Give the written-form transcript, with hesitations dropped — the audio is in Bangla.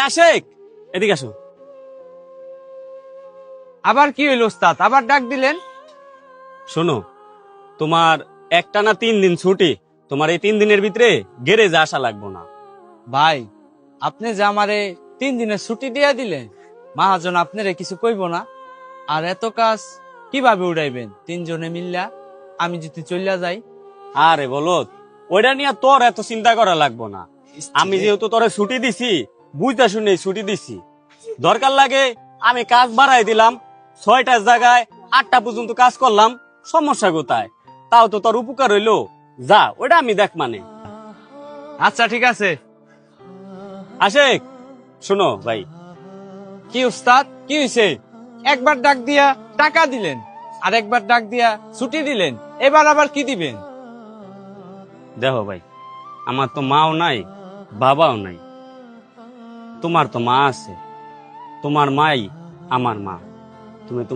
আশেক, এদিকে আসো। আবার কি হইল ওস্তাদ, আবার ডাক দিলেন? শোনো, তোমার একটানা 3 দিন ছুটি। তোমার এই 3 দিনের ভিতরে গ্যারেজে আসা লাগবো না। ভাই, আপনি যে আমারে 3 দিনের ছুটি দিয়া দিলেন, মহাজন আপনারে কিছু কইব না? আর এত কাজ কিভাবে উড়াইবেন 3 জনে মিল্লা? আমি যদি চলিয়া যাই? আরে বলো, ওইটা নিয়ে তোর এত চিন্তা করা লাগবো না। আমি যেহেতু তোরে ছুটি দিছি, বুঝতে শুনে ছুটি দিছি। দরকার লাগে আমি কাজ বাড়াই দিলাম, 6টার জায়গায় 8টা পর্যন্ত কাজ করলাম, সমস্যা কোথায়? তাও তো তোর উপকার হইলো। যা, ওটা আমি দেখ মানে। আচ্ছা ঠিক আছে। আশেক, শোনো ভাই। কি উস্তাদ, কি হইছে? একবার ডাক দিয়া টাকা দিলেন, আর একবার ডাক দিয়া ছুটি দিলেন, এবার আবার কি দিবেন? দেখো ভাই, আমার তো মাও নাই, বাবাও নাই। তোমার তো মা আছে, তোমার মাই আমার মা। তুমি তোমার